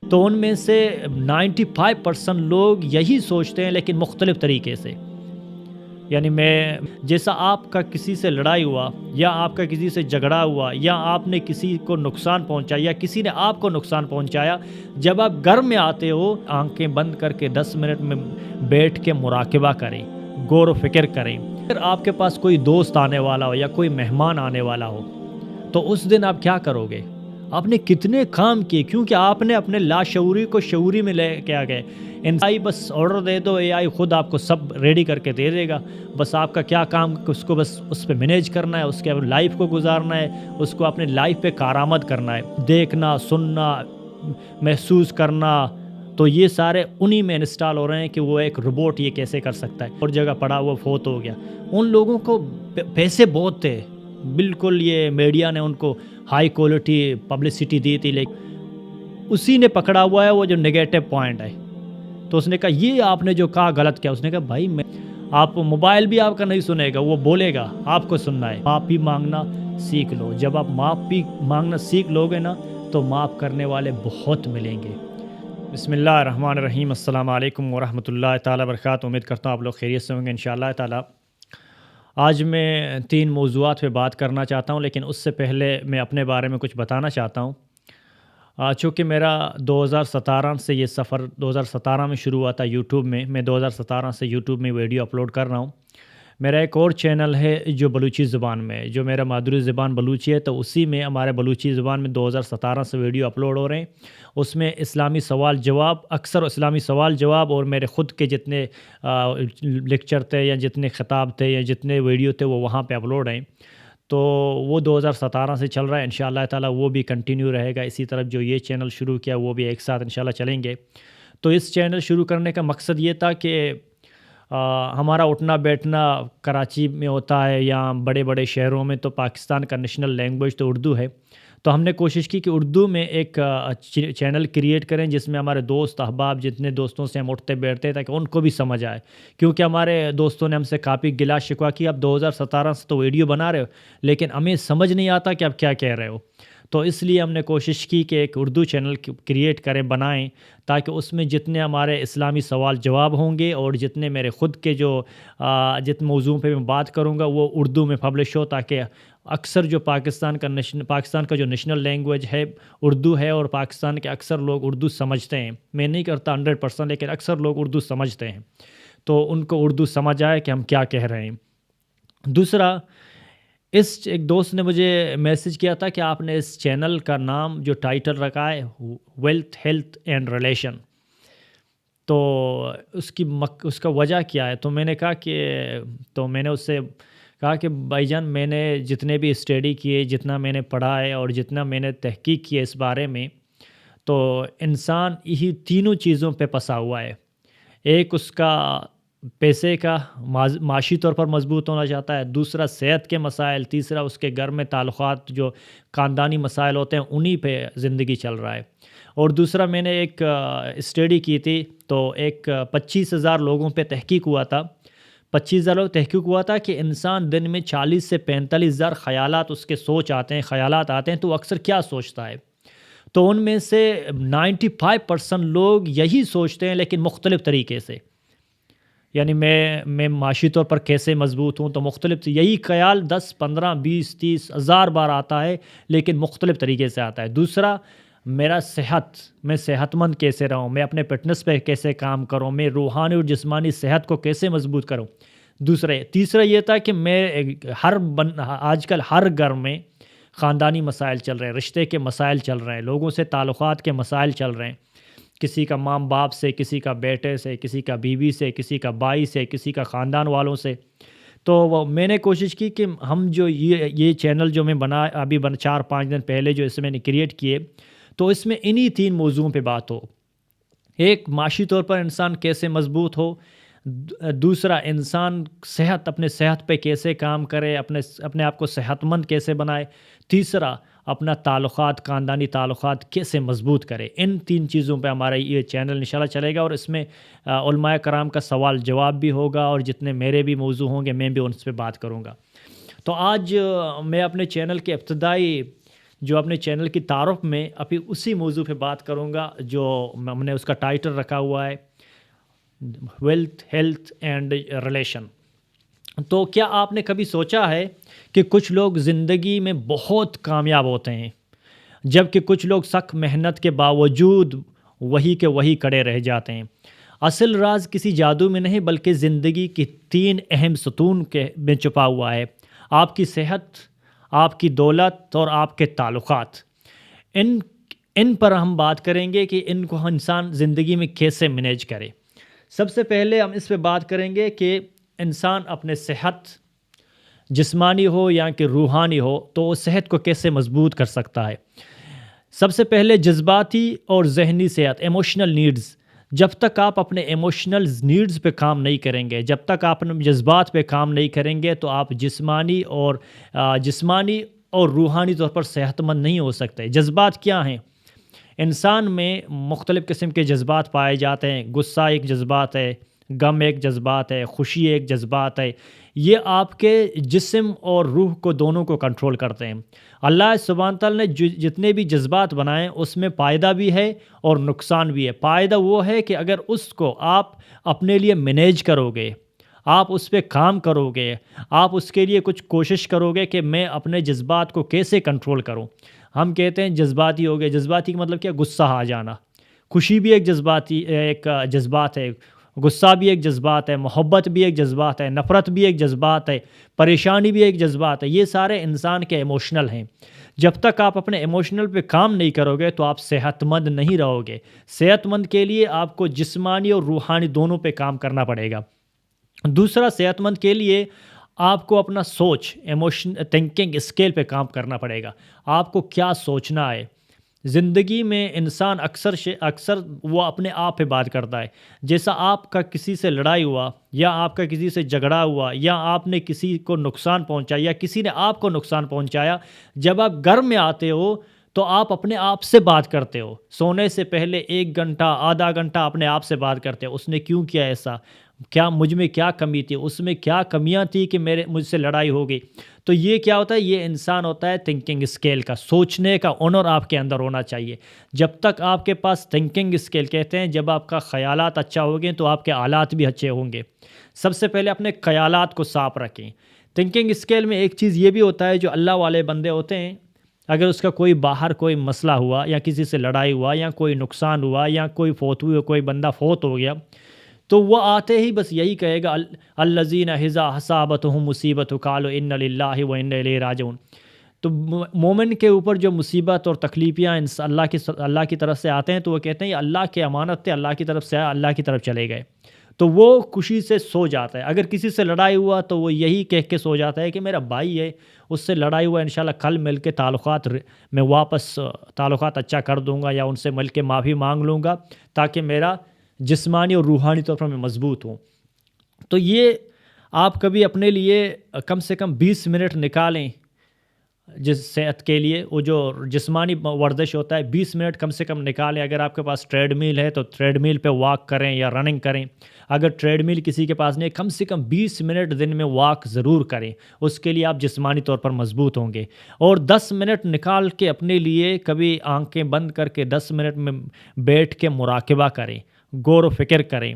تو ان میں سے 95% لوگ یہی سوچتے ہیں لیکن مختلف طریقے سے. یعنی میں جیسا آپ کا کسی سے لڑائی ہوا یا آپ کا کسی سے جھگڑا ہوا یا آپ نے کسی کو نقصان پہنچایا یا کسی نے آپ کو نقصان پہنچایا، جب آپ گھر میں آتے ہو آنکھیں بند کر کے 10 منٹ میں بیٹھ کے مراقبہ کریں، غور و فکر کریں. اگر آپ کے پاس کوئی دوست آنے والا ہو یا کوئی مہمان آنے والا ہو تو اس دن آپ کیا کرو گے؟ آپ نے کتنے کام کیے کیونکہ آپ نے اپنے لاشعوری کو شعوری میں لے کے آ گئے. AI بس آرڈر دے دو، AI خود آپ کو سب ریڈی کر کے دے دے گا. بس آپ کا کیا کام، اس کو بس اس پہ مینیج کرنا ہے، اس کے لائف کو گزارنا ہے، اس کو اپنے لائف پہ کارآمد کرنا ہے، دیکھنا، سننا، محسوس کرنا. تو یہ سارے انہی میں انسٹال ہو رہے ہیں کہ وہ ایک روبوٹ یہ کیسے کر سکتا ہے. اور جگہ پڑا ہوا فوت ہو گیا. ان لوگوں کو پیسے بہت تھے، بالکل یہ میڈیا نے ان کو ہائی کوالٹی پبلسٹی دی تھی، لیکن اسی نے پکڑا ہوا ہے وہ جو نگیٹو پوائنٹ ہے. تو اس نے کہا یہ آپ نے جو کہا غلط کیا. اس نے کہا بھائی آپ موبائل بھی آپ کا نہیں سنے گا، وہ بولے گا، آپ کو سننا ہے. معافی مانگنا سیکھ لو. جب آپ معافی مانگنا سیکھ لو گے نا تو معاف کرنے والے بہت ملیں گے. بسم اللہ الرحمن الرحیم. السلام علیکم ورحمۃ اللہ تعالیٰ وبرکاتہ. امید کرتا ہوں آپ لوگ خیریت سے ہوں گے انشاءاللہ تعالیٰ. آج میں 3 موضوعات پہ بات کرنا چاہتا ہوں، لیکن اس سے پہلے میں اپنے بارے میں کچھ بتانا چاہتا ہوں. چونکہ میرا 2017 سے یہ سفر 2017 میں شروع ہوا تھا یوٹیوب میں. میں 2017 سے یوٹیوب میں ویڈیو اپلوڈ کر رہا ہوں. میرا ایک اور چینل ہے جو بلوچی زبان میں، جو میرا مادری زبان بلوچی ہے، تو اسی میں ہمارے بلوچی زبان میں 2017 سے ویڈیو اپلوڈ ہو رہے ہیں. اس میں اسلامی سوال جواب، اکثر اسلامی سوال جواب، اور میرے خود کے جتنے لیکچر تھے یا جتنے خطاب تھے یا جتنے ویڈیو تھے وہ وہاں پہ اپلوڈ ہیں. تو وہ 2017 سے چل رہا ہے. انشاءاللہ تعالیٰ وہ بھی کنٹینیو رہے گا. اسی طرف جو یہ چینل شروع کیا وہ بھی ایک ساتھ انشاءاللہ چلیں گے. تو اس چینل شروع کرنے کا مقصد یہ تھا کہ ہمارا اٹھنا بیٹھنا کراچی میں ہوتا ہے یا بڑے بڑے شہروں میں، تو پاکستان کا نیشنل لینگویج تو اردو ہے. تو ہم نے کوشش کی کہ اردو میں ایک چینل کریٹ کریں جس میں ہمارے دوست احباب جتنے دوستوں سے ہم اٹھتے بیٹھتے تاکہ ان کو بھی سمجھ آئے. کیونکہ ہمارے دوستوں نے ہم سے کافی گلا شکوہ کیا، اب 2017 سے تو ویڈیو بنا رہے ہو لیکن ہمیں سمجھ نہیں آتا کہ آپ کیا کہہ رہے ہو. تو اس لیے ہم نے کوشش کی کہ ایک اردو چینل کریٹ کریں، بنائیں، تاکہ اس میں جتنے ہمارے اسلامی سوال جواب ہوں گے اور جتنے میرے خود کے جو جتنے موضوع پہ میں بات کروں گا وہ اردو میں پبلش ہو، تاکہ اکثر جو پاکستان کا جو نیشنل لینگویج ہے اردو ہے، اور پاکستان کے اکثر لوگ اردو سمجھتے ہیں. میں نہیں کرتا 100%، لیکن اکثر لوگ اردو سمجھتے ہیں، تو ان کو اردو سمجھ آئے کہ ہم کیا کہہ رہے ہیں. دوسرا، ایک دوست نے مجھے میسج کیا تھا کہ آپ نے اس چینل کا نام جو ٹائٹل رکھا ہے ویلتھ، ہیلتھ اینڈ ریلیشن، تو اس کا وجہ کیا ہے. تو میں نے کہا میں نے اس سے کہا کہ بھائی جان، میں نے جتنے بھی اسٹڈی کیے، جتنا میں نے پڑھا ہے اور جتنا میں نے تحقیق کی ہے اس بارے میں، تو انسان یہی تینوں چیزوں پہ پسا ہوا ہے. ایک اس کا پیسے کا معاشی طور پر مضبوط ہونا چاہتا ہے، دوسرا صحت کے مسائل، تیسرا اس کے گھر میں تعلقات جو خاندانی مسائل ہوتے ہیں انہی پہ زندگی چل رہا ہے. اور دوسرا، میں نے ایک اسٹڈی کی تھی تو ایک 25,000 لوگوں پہ تحقیق ہوا تھا. 25,000 لوگ تحقیق ہوا تھا کہ انسان دن میں 40 سے 45,000 خیالات اس کے خیالات آتے ہیں، تو وہ اکثر کیا سوچتا ہے. تو ان میں سے 95% لوگ یہی سوچتے ہیں لیکن مختلف طریقے سے. یعنی میں معاشی طور پر کیسے مضبوط ہوں، تو مختلف یہی خیال 10 15 20 30 ہزار بار آتا ہے لیکن مختلف طریقے سے آتا ہے. دوسرا، میرا میں صحت مند کیسے رہوں، میں اپنے فٹنس پہ کیسے کام کروں، میں روحانی اور جسمانی صحت کو کیسے مضبوط کروں. تیسرا یہ تھا کہ میں آج کل ہر گھر میں خاندانی مسائل چل رہے ہیں، رشتے کے مسائل چل رہے ہیں، لوگوں سے تعلقات کے مسائل چل رہے ہیں، کسی کا ماں باپ سے، کسی کا بیٹے سے، کسی کا بیوی سے، کسی کا بھائی سے، کسی کا خاندان والوں سے. تو میں نے کوشش کی کہ ہم جو یہ چینل جو میں ابھی 4-5 دن پہلے جو اس میں نے کریٹ کیے، تو اس میں انہی 3 موضوعوں پہ بات ہو. ایک، معاشی طور پر انسان کیسے مضبوط ہو. دوسرا، انسان اپنے صحت پہ کیسے کام کرے، اپنے آپ کو صحت مند کیسے بنائے. تیسرا، اپنا خاندانی تعلقات کیسے مضبوط کرے. ان 3 چیزوں پہ ہمارا یہ چینل انشاءاللہ چلے گا، اور اس میں علماء کرام کا سوال جواب بھی ہوگا، اور جتنے میرے بھی موضوع ہوں گے میں بھی ان پہ بات کروں گا. تو آج میں اپنے چینل کے ابتدائی جو اپنے چینل کی تعارف میں ابھی اسی موضوع پہ بات کروں گا جو ہم نے اس کا ٹائٹل رکھا ہوا ہے ویلتھ ہیلتھ اینڈ ریلیشن۔ تو کیا آپ نے کبھی سوچا ہے کہ کچھ لوگ زندگی میں بہت کامیاب ہوتے ہیں جبکہ کچھ لوگ سخت محنت کے باوجود وہی کے وہی کڑے رہ جاتے ہیں؟ اصل راز کسی جادو میں نہیں بلکہ زندگی کی 3 اہم ستون میں چھپا ہوا ہے: آپ کی صحت، آپ کی دولت اور آپ کے تعلقات۔ ان پر ہم بات کریں گے کہ ان کو انسان زندگی میں کیسے مینیج کرے۔ سب سے پہلے ہم اس پہ بات کریں گے کہ انسان اپنے صحت جسمانی ہو یا کہ روحانی ہو تو وہ صحت کو کیسے مضبوط کر سکتا ہے۔ سب سے پہلے جذباتی اور ذہنی صحت، ایموشنل نیڈز۔ جب تک آپ اپنے ایموشنل نیڈز پہ کام نہیں کریں گے، جب تک آپ اپنے جذبات پہ کام نہیں کریں گے تو آپ جسمانی اور روحانی طور پر صحت مند نہیں ہو سکتے۔ جذبات کیا ہیں؟ انسان میں مختلف قسم کے جذبات پائے جاتے ہیں۔ غصہ ایک جذبات ہے، غم ایک جذبات ہے، خوشی ایک جذبات ہے۔ یہ آپ کے جسم اور روح کو دونوں کو کنٹرول کرتے ہیں۔ اللہ سبحانہ تعالیٰ نے جتنے بھی جذبات بنائے اس میں فائدہ بھی ہے اور نقصان بھی ہے۔ فائدہ وہ ہے کہ اگر اس کو آپ اپنے لیے مینیج کرو گے، آپ اس پہ کام کرو گے، آپ اس کے لیے کچھ کوشش کرو گے کہ میں اپنے جذبات کو کیسے کنٹرول کروں۔ ہم کہتے ہیں جذباتی ہو گئے، جذباتی کا مطلب کیا؟ غصہ آ جانا۔ خوشی بھی ایک جذبات ہے، غصہ بھی ایک جذبات ہے، محبت بھی ایک جذبات ہے، نفرت بھی ایک جذبات ہے، پریشانی بھی ایک جذبات ہے۔ یہ سارے انسان کے ایموشنل ہیں۔ جب تک آپ اپنے ایموشنل پہ کام نہیں کرو گے تو آپ صحت مند نہیں رہو گے۔ صحت مند کے لیے آپ کو جسمانی اور روحانی دونوں پہ کام کرنا پڑے گا۔ دوسرا، صحت مند کے لیے آپ کو اپنا تھنکنگ اسکیل پہ کام کرنا پڑے گا۔ آپ کو کیا سوچنا ہے؟ زندگی میں انسان اکثر وہ اپنے آپ پہ بات کرتا ہے۔ جیسا آپ کا کسی سے لڑائی ہوا یا آپ کا کسی سے جھگڑا ہوا یا آپ نے کسی کو نقصان پہنچایا یا کسی نے آپ کو نقصان پہنچایا، جب آپ گھر میں آتے ہو تو آپ اپنے آپ سے بات کرتے ہو۔ سونے سے پہلے 1 گھنٹہ آدھا گھنٹہ اپنے آپ سے بات کرتے ہو، اس نے کیوں کیا ایسا، کیا مجھ میں کیا کمی تھی، اس میں کیا کمیاں تھی کہ مجھ سے لڑائی ہو گئی۔ تو یہ کیا ہوتا ہے؟ یہ انسان ہوتا ہے تھنکنگ اسکیل کا، سوچنے کا ہنر آپ کے اندر ہونا چاہیے۔ جب تک آپ کے پاس تھنکنگ اسکیل، کہتے ہیں جب آپ کا خیالات اچھا ہوگے تو آپ کے حالات بھی اچھے ہوں گے۔ سب سے پہلے اپنے خیالات کو صاف رکھیں۔ تھنکنگ اسکیل میں ایک چیز یہ بھی ہوتا ہے، جو اللہ والے بندے ہوتے ہیں، اگر اس کا کوئی مسئلہ ہوا یا کسی سے لڑائی ہوا یا کوئی نقصان ہوا یا کوئی فوت ہوئی، کوئی بندہ فوت ہو گیا، تو وہ آتے ہی بس یہی کہے گا الذین اذا اصابتہم مصیبت قالوا انا للہ و انا الیہ راجعون۔ تو مومن کے اوپر جو مصیبت اور تکلیفیاں اللہ کی طرف سے آتے ہیں تو وہ کہتے ہیں یہ اللہ کی امانت تھے، اللہ کی طرف سے آیا، اللہ کی طرف چلے گئے، تو وہ خوشی سے سو جاتا ہے۔ اگر کسی سے لڑائی ہوا تو وہ یہی کہہ کے سو جاتا ہے کہ میرا بھائی ہے، اس سے لڑائی ہوا، انشاءاللہ کل مل کے میں واپس تعلقات اچھا کر دوں گا یا ان سے مل کے معافی مانگ لوں گا تاکہ میرا جسمانی اور روحانی طور پر میں مضبوط ہوں۔ تو یہ آپ کبھی اپنے لیے کم سے کم 20 منٹ نکالیں جس صحت کے لیے، وہ جو جسمانی ورزش ہوتا ہے 20 منٹ کم سے کم نکالیں۔ اگر آپ کے پاس ٹریڈ میل ہے تو ٹریڈ میل پہ واک کریں یا رننگ کریں۔ اگر ٹریڈ میل کسی کے پاس نہیں، کم سے کم 20 منٹ دن میں واک ضرور کریں، اس کے لیے آپ جسمانی طور پر مضبوط ہوں گے۔ اور 10 منٹ نکال کے اپنے لیے کبھی آنکھیں بند کر کے 10 منٹ میں بیٹھ کے مراقبہ کریں، غور و فکر کریں،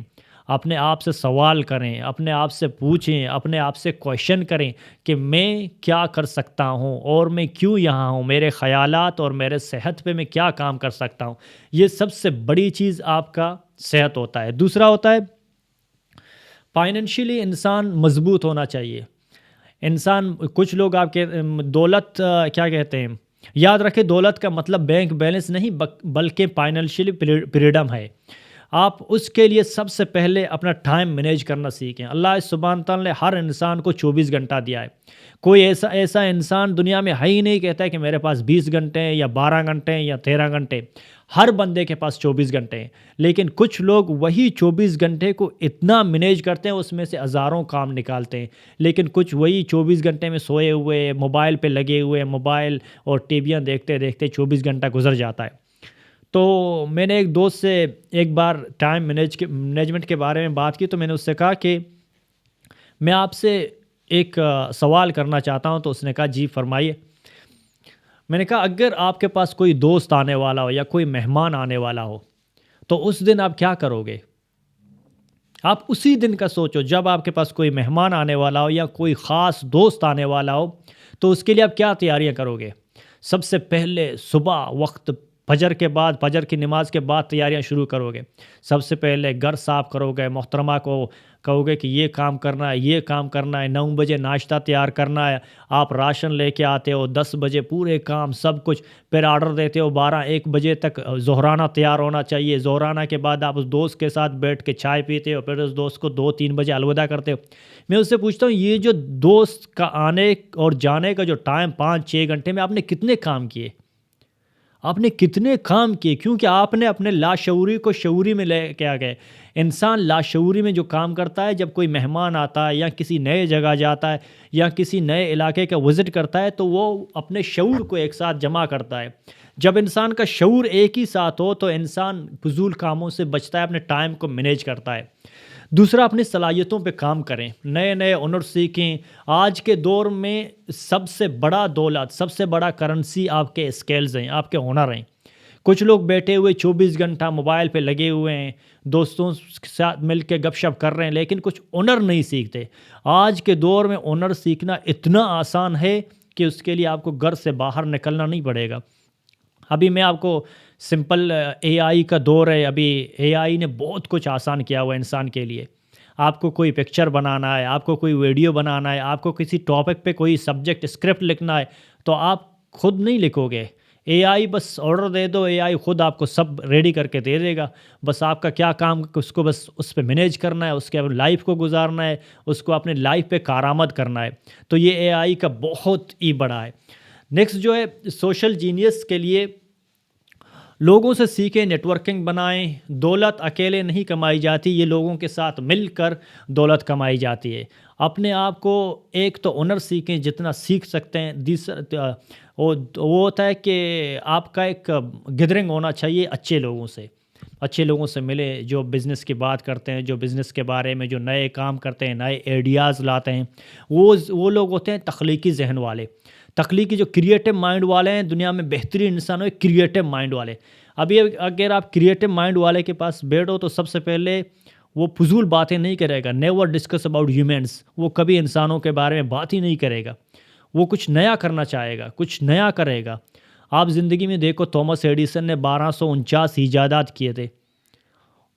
اپنے آپ سے سوال کریں، اپنے آپ سے پوچھیں، اپنے آپ سے کویشچن کریں کہ میں کیا کر سکتا ہوں اور میں کیوں یہاں ہوں، میرے خیالات اور میرے صحت پہ میں کیا کام کر سکتا ہوں۔ یہ سب سے بڑی چیز آپ کا صحت ہوتا ہے۔ دوسرا ہوتا ہے فائنینشلی انسان مضبوط ہونا چاہیے۔ کچھ لوگ آپ کے دولت کیا کہتے ہیں، یاد رکھیں دولت کا مطلب بینک بیلنس نہیں بلکہ فائنینشلی فریڈم ہے۔ آپ اس کے لیے سب سے پہلے اپنا ٹائم مینیج کرنا سیکھیں۔ اللہ سبحانہ تعالیٰ نے ہر انسان کو 24 گھنٹہ دیا ہے۔ کوئی ایسا انسان دنیا میں ہے ہی نہیں کہتا ہے کہ میرے پاس 20 گھنٹے ہیں یا 12 گھنٹے ہیں یا 13 گھنٹے۔ ہر بندے کے پاس 24 گھنٹے ہیں، لیکن کچھ لوگ وہی 24 گھنٹے کو اتنا مینیج کرتے ہیں، اس میں سے ہزاروں کام نکالتے ہیں، لیکن کچھ وہی 24 گھنٹے میں سوئے ہوئے، موبائل پہ لگے ہوئے، موبائل اور ٹی ویاں دیکھتے دیکھتے 24 گھنٹہ گزر جاتا ہے۔ تو میں نے ایک دوست سے ایک بار ٹائم مینجمنٹ کے بارے میں بات کی، تو میں نے اس سے کہا کہ میں آپ سے ایک سوال کرنا چاہتا ہوں، تو اس نے کہا جی فرمائیے۔ میں نے کہا اگر آپ کے پاس کوئی دوست آنے والا ہو یا کوئی مہمان آنے والا ہو تو اس دن آپ کیا کرو گے؟ آپ اسی دن کا سوچو جب آپ کے پاس کوئی مہمان آنے والا ہو یا کوئی خاص دوست آنے والا ہو تو اس کے لیے آپ کیا تیاریاں کرو گے؟ سب سے پہلے صبح وقت فجر کے بعد، فجر کی نماز کے بعد تیاریاں شروع کرو گے۔ سب سے پہلے گھر صاف کرو گے، محترمہ کو کہو گے کہ یہ کام کرنا ہے، یہ کام کرنا ہے، 9 بجے ناشتہ تیار کرنا ہے، آپ راشن لے کے آتے ہو، 10 بجے پورے کام سب کچھ، پھر آرڈر دیتے ہو 12-1 بجے تک ظہرانہ تیار ہونا چاہیے، ظہرانہ کے بعد آپ اس دوست کے ساتھ بیٹھ کے چائے پیتے ہو، پھر اس دوست کو 2-3 بجے الوداع کرتے ہو۔ میں اس سے پوچھتا ہوں یہ جو دوست کا آنے اور جانے کا جو ٹائم 5-6 گھنٹے میں آپ نے کتنے کام کیے؟ آپ نے کتنے کام کیے؟ کیونکہ آپ نے اپنے لاشعوری کو شعوری میں لے کے آ گئے۔ انسان لاشعوری میں جو کام کرتا ہے جب کوئی مہمان آتا ہے یا کسی نئے جگہ جاتا ہے یا کسی نئے علاقے کا وزٹ کرتا ہے تو وہ اپنے شعور کو ایک ساتھ جمع کرتا ہے۔ جب انسان کا شعور ایک ہی ساتھ ہو تو انسان فضول کاموں سے بچتا ہے، اپنے ٹائم کو مینیج کرتا ہے۔ دوسرا، اپنی صلاحیتوں پہ کام کریں، نئے نئے ہنر سیکھیں۔ آج کے دور میں سب سے بڑا دولت، سب سے بڑا کرنسی آپ کے اسکلز ہیں، آپ کے ہنر ہیں۔ کچھ لوگ بیٹھے ہوئے 24 گھنٹہ موبائل پہ لگے ہوئے ہیں، دوستوں کے ساتھ مل کے گپ شپ کر رہے ہیں، لیکن کچھ ہنر نہیں سیکھتے۔ آج کے دور میں ہنر سیکھنا اتنا آسان ہے کہ اس کے لیے آپ کو گھر سے باہر نکلنا نہیں پڑے گا۔ ابھی میں آپ کو سمپل اے آئی کا دور ہے، ابھی اے آئی نے بہت کچھ آسان کیا ہوا ہے انسان کے لیے۔ آپ کو کوئی پکچر بنانا ہے، آپ کو کوئی ویڈیو بنانا ہے، آپ کو کسی ٹاپک پہ کوئی سبجیکٹ اسکرپٹ لکھنا ہے تو آپ خود نہیں لکھو گے، اے آئی بس آرڈر دے دو، اے آئی خود آپ کو سب ریڈی کر کے دے دے گا۔ بس آپ کا کیا کام، اس کو بس اس پہ مینیج کرنا ہے، اس کے لائف کو گزارنا ہے، اس کو اپنے لائف پہ کارآمد کرنا ہے۔ تو یہ اے آئی کا بہت ہی بڑا ہے۔ نیکسٹ جو ہے سوشل جینیس کے لیے لوگوں سے سیکھیں، نیٹ ورکنگ بنائیں۔ دولت اکیلے نہیں کمائی جاتی، یہ لوگوں کے ساتھ مل کر دولت کمائی جاتی ہے۔ اپنے آپ کو ایک تو ہنر سیکھیں جتنا سیکھ سکتے ہیں۔ دوسرا وہ ہوتا ہے کہ آپ کا ایک گیدرنگ ہونا چاہیے اچھے لوگوں سے، اچھے لوگوں سے ملے جو بزنس کی بات کرتے ہیں، جو بزنس کے بارے میں جو نئے کام کرتے ہیں، نئے آئیڈیاز لاتے ہیں، وہ لوگ ہوتے ہیں تخلیقی ذہن والے، تخلیقی جو کریٹو مائنڈ والے ہیں۔ دنیا میں بہترین انسان ہوئے کریٹو مائنڈ والے۔ ابھی اگر آپ کریٹو مائنڈ والے کے پاس بیٹھو تو سب سے پہلے وہ فضول باتیں نہیں کرے گا، نیور ڈسکس اباؤٹ ہیومنس، وہ کبھی انسانوں کے بارے میں بات ہی نہیں کرے گا۔ وہ کچھ نیا کرنا چاہے گا، کچھ نیا کرے گا۔ آپ زندگی میں دیکھو تومس ایڈیسن نے 1249 ایجادات کیے تھے۔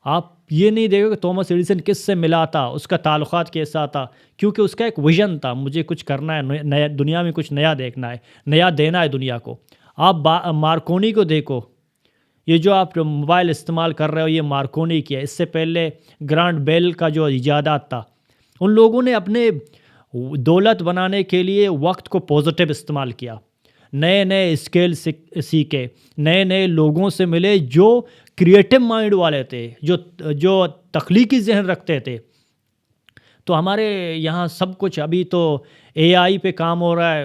آپ یہ نہیں دیکھو کہ تومس ایڈیسن کس سے ملا تھا، اس کا تعلقات کیسا تھا، کیونکہ اس کا ایک ویژن تھا، مجھے کچھ کرنا ہے، نیا دنیا میں کچھ نیا دیکھنا ہے، نیا دینا ہے دنیا کو۔ آپ مارکونی کو دیکھو، یہ جو آپ موبائل استعمال کر رہے ہو یہ مارکونی کیا، اس سے پہلے گرانڈ بیل کا جو ایجادات تھا، ان لوگوں نے اپنے دولت بنانے کے لیے وقت کو پازیٹیو استعمال کیا، نئے نئے اسکل سیکھے، نئے نئے لوگوں سے ملے جو کریٹو مائنڈ والے تھے، جو تخلیقی ذہن رکھتے تھے۔ تو ہمارے یہاں سب کچھ ابھی تو اے آئی پہ کام ہو رہا ہے،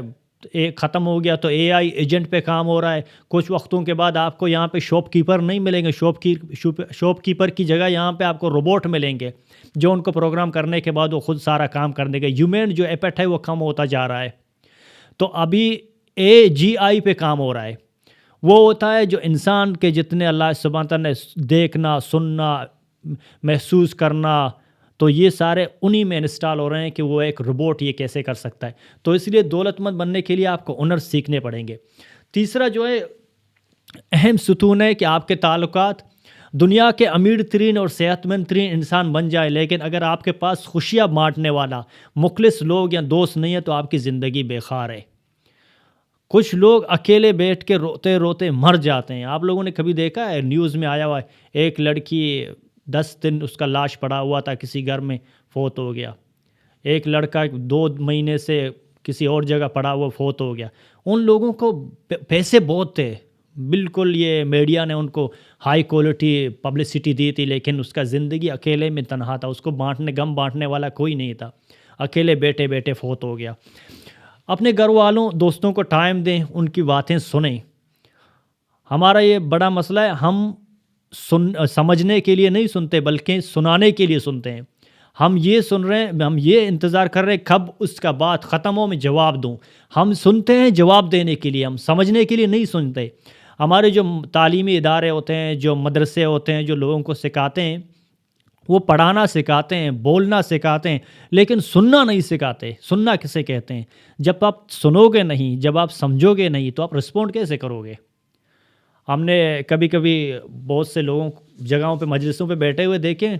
ختم ہو گیا تو اے آئی ایجنٹ پہ کام ہو رہا ہے۔ کچھ وقتوں کے بعد آپ کو یہاں پہ شاپ کیپر نہیں ملیں گے، شاپ کیپر کی جگہ یہاں پہ آپ کو روبوٹ ملیں گے جو ان کو پروگرام کرنے کے بعد وہ خود سارا کام کر دیں گے۔ ہیومن جو ایپٹ ہے وہ کم ہوتا جا رہا ہے۔ تو ابھی اے جی آئی پہ کام ہو رہا ہے، وہ ہوتا ہے جو انسان کے جتنے اللہ سبحانہ تعالیٰ نے دیکھنا، سننا، محسوس کرنا، تو یہ سارے انہی میں انسٹال ہو رہے ہیں کہ وہ ایک روبوٹ یہ کیسے کر سکتا ہے۔ تو اس لیے دولت مند بننے کے لیے آپ کو ہنر سیکھنے پڑیں گے۔ تیسرا جو ہے اہم ستون ہے کہ آپ کے تعلقات، دنیا کے امیر ترین اور صحت مند ترین انسان بن جائے، لیکن اگر آپ کے پاس خوشیاں بانٹنے والا مخلص لوگ یا دوست نہیں ہے تو آپ کی زندگی بیکار ہے۔ کچھ لوگ اکیلے بیٹھ کے روتے روتے مر جاتے ہیں۔ آپ لوگوں نے کبھی دیکھا ہے، نیوز میں آیا ہوا ہے، ایک لڑکی 10 دن اس کا لاش پڑا ہوا تھا، کسی گھر میں فوت ہو گیا۔ ایک لڑکا 2 مہینے سے کسی اور جگہ پڑا ہوا فوت ہو گیا۔ ان لوگوں کو پیسے بہت تھے، بالکل یہ میڈیا نے ان کو ہائی کوالٹی پبلسٹی دی تھی، لیکن اس کا زندگی اکیلے میں تنہا تھا، اس کو غم بانٹنے والا کوئی نہیں تھا، اکیلے بیٹھے بیٹھے فوت ہو گیا۔ اپنے گھر والوں، دوستوں کو ٹائم دیں، ان کی باتیں سنیں۔ ہمارا یہ بڑا مسئلہ ہے، ہم سمجھنے کے لیے نہیں سنتے بلکہ سنانے کے لیے سنتے ہیں۔ ہم یہ سن رہے ہیں، ہم یہ انتظار کر رہے ہیں کب اس کا بات ختم ہو میں جواب دوں۔ ہم سنتے ہیں جواب دینے کے لیے، ہم سمجھنے کے لیے نہیں سنتے۔ ہمارے جو تعلیمی ادارے ہوتے ہیں، جو مدرسے ہوتے ہیں، جو لوگوں کو سکھاتے ہیں، وہ پڑھانا سکھاتے ہیں، بولنا سکھاتے ہیں، لیکن سننا نہیں سکھاتے۔ سننا کسے کہتے ہیں؟ جب آپ سنو گے نہیں، جب آپ سمجھو گے نہیں تو آپ رسپونڈ کیسے کرو گے؟ ہم نے کبھی کبھی بہت سے لوگوں جگہوں پہ مجلسوں پہ بیٹھے ہوئے دیکھیں،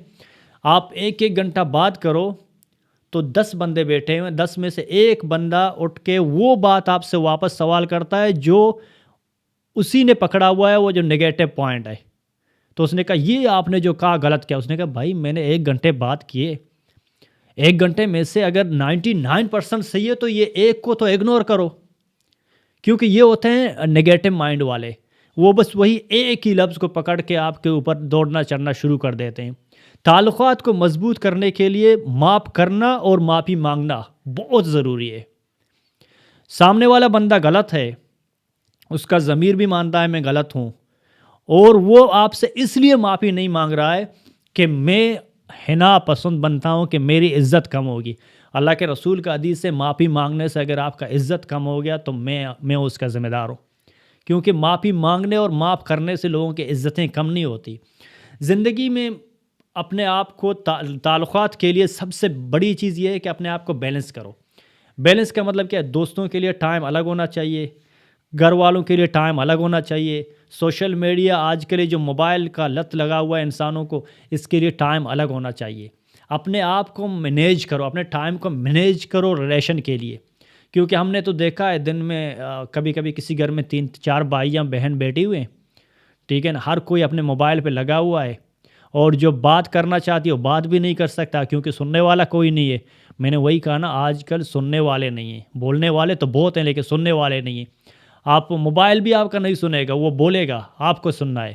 آپ ایک ایک گھنٹہ بات کرو تو 10 بندے بیٹھے ہوئے، 10 میں سے ایک بندہ اٹھ کے وہ بات آپ سے واپس سوال کرتا ہے جو اسی نے پکڑا ہوا ہے، وہ جو نگیٹو پوائنٹ ہے۔ تو اس نے کہا یہ آپ نے جو کہا غلط کیا؟ اس نے کہا بھائی میں نے 1 گھنٹے بات کیے، 1 گھنٹے میں سے اگر 99% صحیح ہے تو یہ ایک کو تو اگنور کرو، کیونکہ یہ ہوتے ہیں نگیٹو مائنڈ والے، وہ بس وہی ایک ہی لفظ کو پکڑ کے آپ کے اوپر دوڑنا چڑھنا شروع کر دیتے ہیں۔ تعلقات کو مضبوط کرنے کے لیے معاف کرنا اور معافی مانگنا بہت ضروری ہے۔ سامنے والا بندہ غلط ہے، اس کا ضمیر بھی مانتا ہے میں غلط ہوں، اور وہ آپ سے اس لیے معافی نہیں مانگ رہا ہے کہ میں حنا پسند بنتا ہوں کہ میری عزت کم ہوگی۔ اللہ کے رسول کا حدیث سے معافی مانگنے سے اگر آپ کا عزت کم ہو گیا تو میں اس کا ذمہ دار ہوں، کیونکہ معافی مانگنے اور معاف کرنے سے لوگوں کی عزتیں کم نہیں ہوتی۔ زندگی میں اپنے آپ کو تعلقات کے لیے سب سے بڑی چیز یہ ہے کہ اپنے آپ کو بیلنس کرو۔ بیلنس کا مطلب کیا ہے؟ دوستوں کے لیے ٹائم الگ ہونا چاہیے، گھر والوں کے لیے ٹائم الگ ہونا چاہیے، سوشل میڈیا آج کل جو موبائل کا لت لگا ہوا ہے انسانوں کو، اس کے لیے ٹائم الگ ہونا چاہیے۔ اپنے آپ کو مینیج کرو، اپنے ٹائم کو مینیج کرو ریلیشن کے لیے، کیونکہ ہم نے تو دیکھا ہے دن میں کبھی کبھی کسی گھر میں 3-4 بھائی یا بہن بیٹھی ہوئے ہیں، ٹھیک ہے نا، ہر کوئی اپنے موبائل پہ لگا ہوا ہے، اور جو بات کرنا چاہتی ہے وہ بات بھی نہیں کر سکتا کیونکہ سننے والا کوئی نہیں ہے۔ میں نے وہی کہا نا، آج کل سننے والے نہیں ہیں، بولنے والے تو بہت ہیں لیکن سننے والے نہیں ہیں۔ آپ موبائل بھی آپ کا نہیں سنے گا، وہ بولے گا، آپ کو سننا ہے۔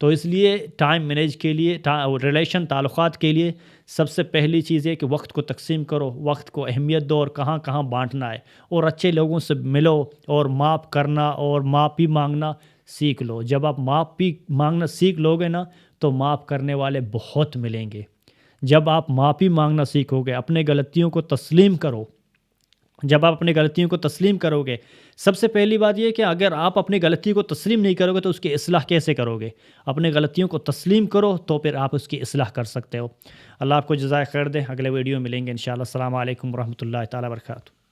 تو اس لیے ٹائم مینیج کے لیے، ریلیشن تعلقات کے لیے سب سے پہلی چیز ہے کہ وقت کو تقسیم کرو، وقت کو اہمیت دو اور کہاں کہاں بانٹنا ہے، اور اچھے لوگوں سے ملو اور معاف کرنا اور معافی مانگنا سیکھ لو۔ جب آپ معافی مانگنا سیکھ لو گے نا تو معاف کرنے والے بہت ملیں گے۔ جب آپ معافی مانگنا سیکھو گے، اپنے غلطیوں کو تسلیم کرو۔ جب آپ اپنی غلطیوں کو تسلیم کرو گے، سب سے پہلی بات یہ ہے کہ اگر آپ اپنی غلطی کو تسلیم نہیں کرو گے تو اس کی اصلاح کیسے کرو گے؟ اپنے غلطیوں کو تسلیم کرو تو پھر آپ اس کی اصلاح کر سکتے ہو۔ اللہ آپ کو جزائے خیر دے۔ اگلے ویڈیو میں ملیں گے انشاءاللہ۔ السلام علیکم ورحمۃ اللہ تعالیٰ وبرکاتہ۔